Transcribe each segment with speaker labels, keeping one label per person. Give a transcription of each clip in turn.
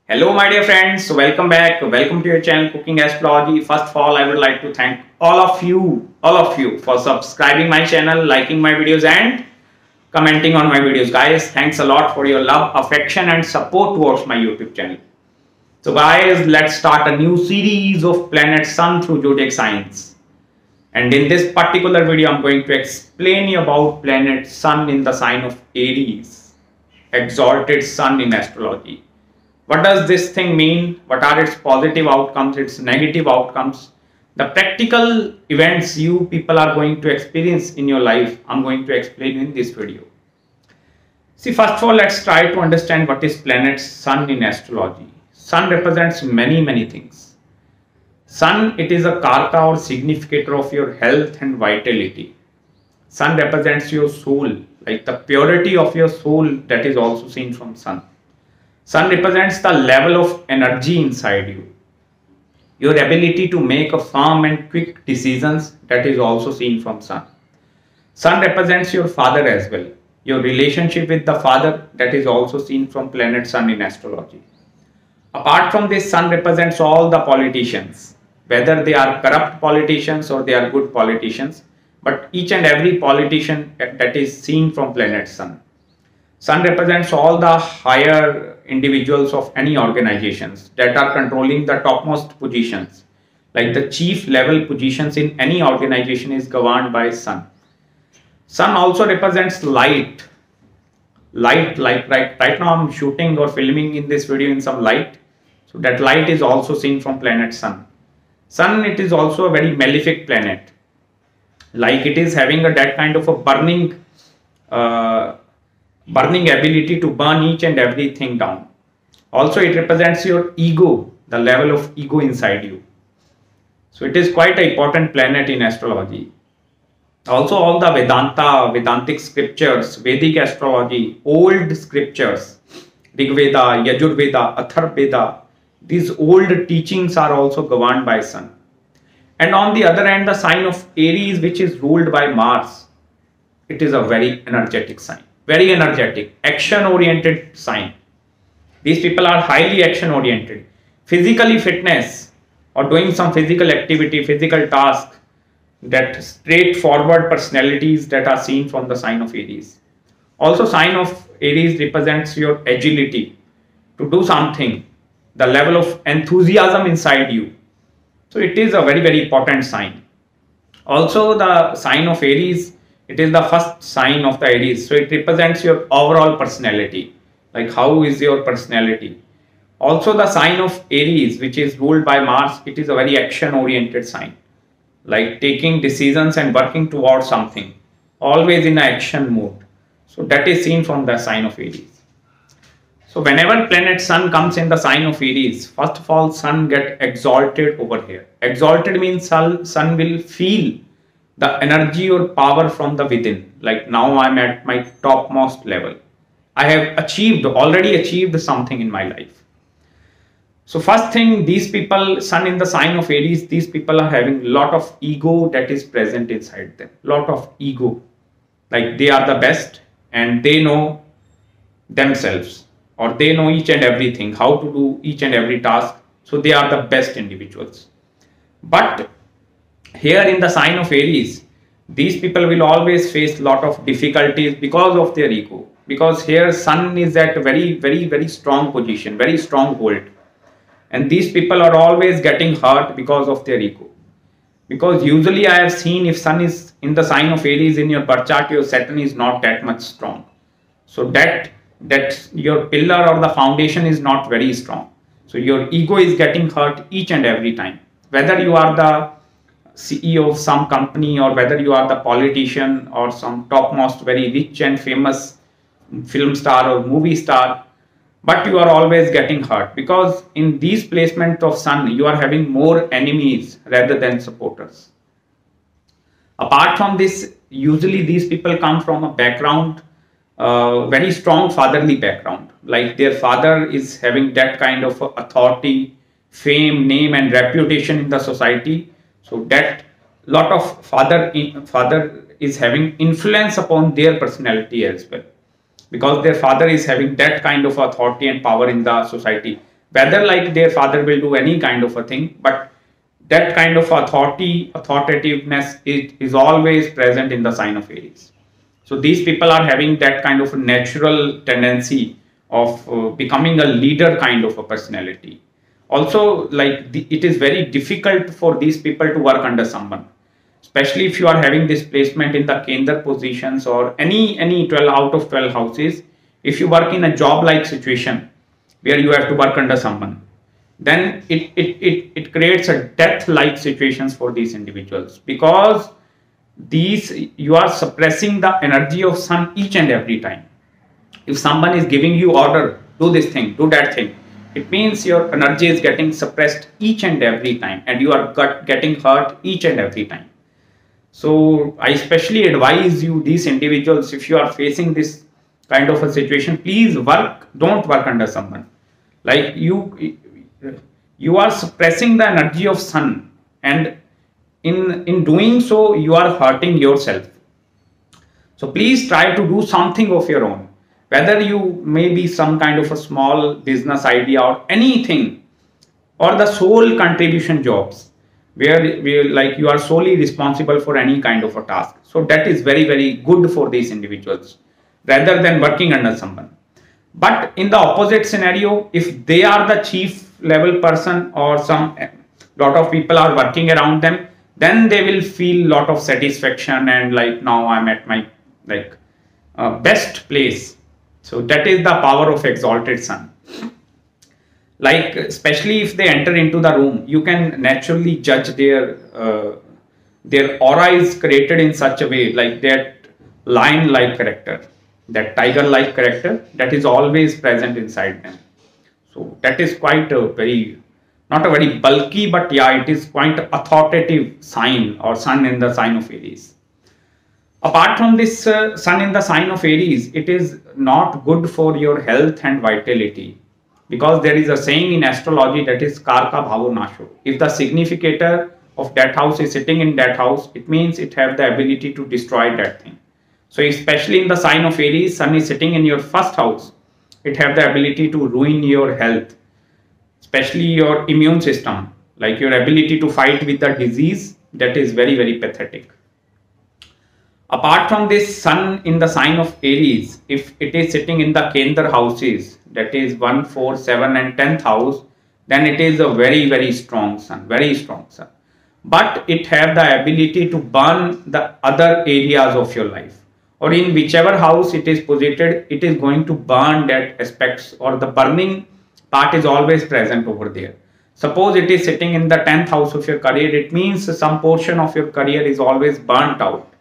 Speaker 1: Hello my dear friends, welcome back, welcome to your channel Cooking Astrology. First of all, I would like to thank all of you for subscribing my channel, liking my videos and commenting on my videos. Guys, thanks a lot for your love, affection and support towards my YouTube channel. So guys, let's start a new series of planet Sun through zodiac signs. And in this particular video, I'm going to explain you about planet Sun in the sign of Aries, exalted Sun in astrology. What does this thing mean? What are its positive outcomes, its negative outcomes? The practical events you people are going to experience in your life, I'm going to explain in this video. See, first of all, let's try to understand what is planet Sun in astrology. Sun represents many things. Sun, it is a karka or significator of your health and vitality. Sun represents your soul, like the purity of your soul, that is also seen from Sun. Sun represents the level of energy inside you. Your ability to make a firm and quick decisions, that is also seen from Sun. Sun represents your father as well. Your relationship with the father, that is also seen from planet Sun in astrology. Apart from this, Sun represents all the politicians, whether they are corrupt politicians or they are good politicians, but each and every politician that is seen from planet Sun. Sun represents all the higher individuals of any organizations that are controlling the topmost positions, like the chief level positions in any organization is governed by Sun. Sun also represents light. Light, like right now I'm shooting or filming in this video in some light. So that light is also seen from planet Sun. Sun, it is also a very malefic planet. Like it is having that kind of a burning ability to burn each and everything down. Also, it represents your ego, the level of ego inside you. So it is quite an important planet in astrology. Also, all the Vedantic scriptures, Vedic astrology, old scriptures, Rig Veda, Yajur Veda, Atharva Veda, these old teachings are also governed by Sun. And on the other hand, the sign of Aries, which is ruled by Mars, it is a very energetic sign. Very energetic, action-oriented sign. These people are highly action-oriented. Physically fitness or doing some physical activity, physical task, that straightforward personalities that are seen from the sign of Aries. Also, sign of Aries represents your agility to do something, the level of enthusiasm inside you. So it is a very important sign. Also, the sign of Aries, it is the first sign of the Aries. So it represents your overall personality. Like how is your personality? Also the sign of Aries, which is ruled by Mars, it is a very action oriented sign. Like taking decisions and working towards something. Always in action mode. So that is seen from the sign of Aries. So whenever planet Sun comes in the sign of Aries, first of all, Sun get exalted over here. Exalted means Sun will feel the energy or power from the within. Like now I'm at my topmost level. I have already achieved something in my life. So first thing, these people, Sun in the sign of Aries, these people are having a lot of ego that is present inside them. Lot of ego. Like they are the best and they know themselves or they know each and everything, how to do each and every task. So they are the best individuals. But here in the sign of Aries, these people will always face a lot of difficulties because of their ego. Because here Sun is at a very strong position, very strong hold. And these people are always getting hurt because of their ego. Because usually I have seen if Sun is in the sign of Aries in your birth chart, your Saturn is not that much strong. So that your pillar or the foundation is not very strong. So your ego is getting hurt each and every time. Whether you are the CEO of some company or whether you are the politician or some topmost very rich and famous film star or movie star, but you are always getting hurt because in these placements of Sun, you are having more enemies rather than supporters. Apart from this, usually these people come from a background, very strong fatherly background, like their father is having that kind of authority, fame, name and reputation in the society. So that lot of father is having influence upon their personality as well. Because their father is having that kind of authority and power in the society. whether like their father will do any kind of a thing, but that kind of authoritativeness is always present in the sign of Aries. So these people are having that kind of a natural tendency of becoming a leader kind of a personality. Also, like it is very difficult for these people to work under someone, especially if you are having this placement in the Kendra positions or any 12 out of 12 houses. If you work in a job like situation where you have to work under someone, then it creates a death like situations for these individuals, because these you are suppressing the energy of sun each and every time. If someone is giving you order, do this thing, do that thing, it means your energy is getting suppressed each and every time, and you are getting hurt each and every time. So I especially advise you, these individuals, if you are facing this kind of a situation, please don't work under someone. Like you are suppressing the energy of sun, and in doing so you are hurting yourself. So please try to do something of your own, whether you may be some kind of a small business idea or anything, or the sole contribution jobs where like you are solely responsible for any kind of a task. So that is very good for these individuals rather than working under someone. But in the opposite scenario, if they are the chief level person or some lot of people are working around them, then they will feel lot of satisfaction and like, now I'm at my like best place. So that is the power of exalted sun. Like especially if they enter into the room, you can naturally judge their aura is created in such a way, like that lion like character, that tiger like character, that is always present inside them. So that is quite a very, not a very bulky, but yeah, it is quite authoritative sign or sun in the sign of Aries. Apart from this sun in the sign of Aries, it is not good for your health and vitality, because there is a saying in astrology that is Karka Bhavo Nasho. If the significator of that house is sitting in that house, it means it have the ability to destroy that thing. So especially in the sign of Aries, sun is sitting in your first house, it have the ability to ruin your health, especially your immune system, like your ability to fight with the disease, that is very pathetic. Apart from this sun in the sign of Aries, if it is sitting in the Kendra houses, that is 1, 4, 7 and 10th house, then it is a very strong sun, very strong sun. But it have the ability to burn the other areas of your life, or in whichever house it is posited, it is going to burn that aspects, or the burning part is always present over there. Suppose it is sitting in the 10th house of your career, it means some portion of your career is always burnt out.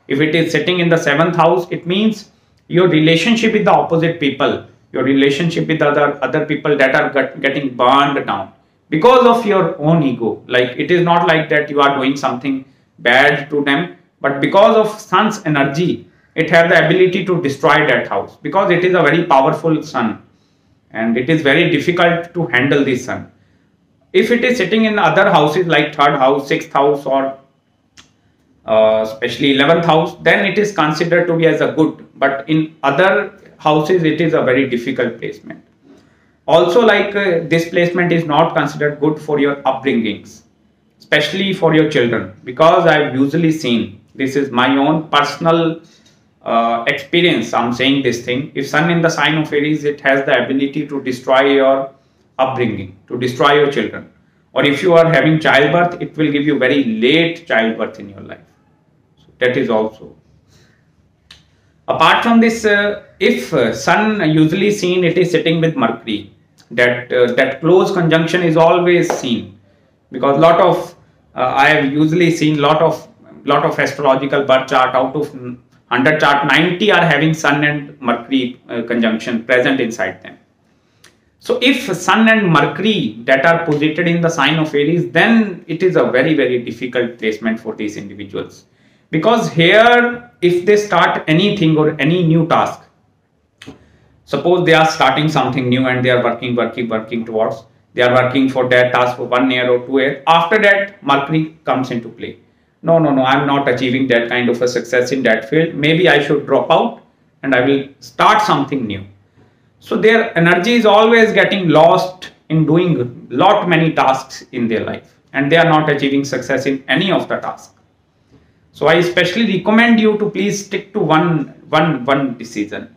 Speaker 1: If it is sitting in the 7th house, it means your relationship with the opposite people, your relationship with other people, that are getting burned down because of your own ego. Like it is not like that you are doing something bad to them, but because of sun's energy, it has the ability to destroy that house, because it is a very powerful sun and it is very difficult to handle this sun. If it is sitting in other houses like 3rd house, 6th house, or especially 11th house, then it is considered to be as a good, but in other houses it is a very difficult placement. Also, like this placement is not considered good for your upbringings, especially for your children, because I've usually seen, this is my own personal experience, I'm saying this thing, if sun in the sign of Aries, it has the ability to destroy your upbringing, to destroy your children. Or if you are having childbirth, it will give you very late childbirth in your life. So that is also. Apart from this, if sun usually seen, it is sitting with Mercury, that close conjunction is always seen, because lot of I have usually seen lot of astrological birth chart, out of 100 chart, 90 are having sun and Mercury conjunction present inside them. So if sun and Mercury that are posited in the sign of Aries, then it is a very difficult placement for these individuals, because here if they start anything or any new task, suppose they are starting something new and they are working towards, they are working for that task for 1 year or 2 years, after that Mercury comes into play. No, I'm not achieving that kind of a success in that field, maybe I should drop out and I will start something new. So their energy is always getting lost in doing many tasks in their life, and they are not achieving success in any of the tasks. So I especially recommend you to please stick to one decision.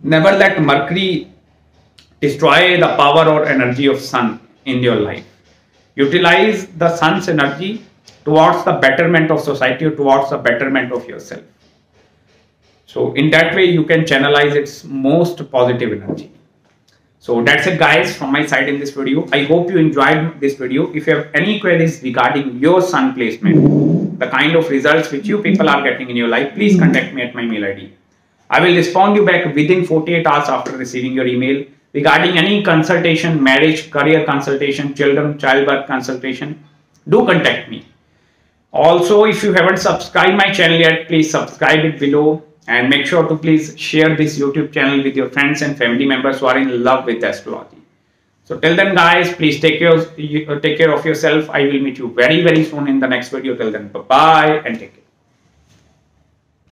Speaker 1: Never let Mercury destroy the power or energy of sun in your life. Utilize the sun's energy towards the betterment of society or towards the betterment of yourself. So in that way you can channelize its most positive energy. So that's it guys from my side in this video. I hope you enjoyed this video. If you have any queries regarding your sun placement, the kind of results which you people are getting in your life, please contact me at my mail ID. I will respond you back within 48 hours after receiving your email. Regarding any consultation, marriage, career consultation, children, childbirth consultation, do contact me. Also, if you haven't subscribed my channel yet, please subscribe it below and make sure to please share this YouTube channel with your friends and family members who are in love with astrology. So till then guys, please take care of yourself. I will meet you very soon in the next video. Till then, bye bye and take care.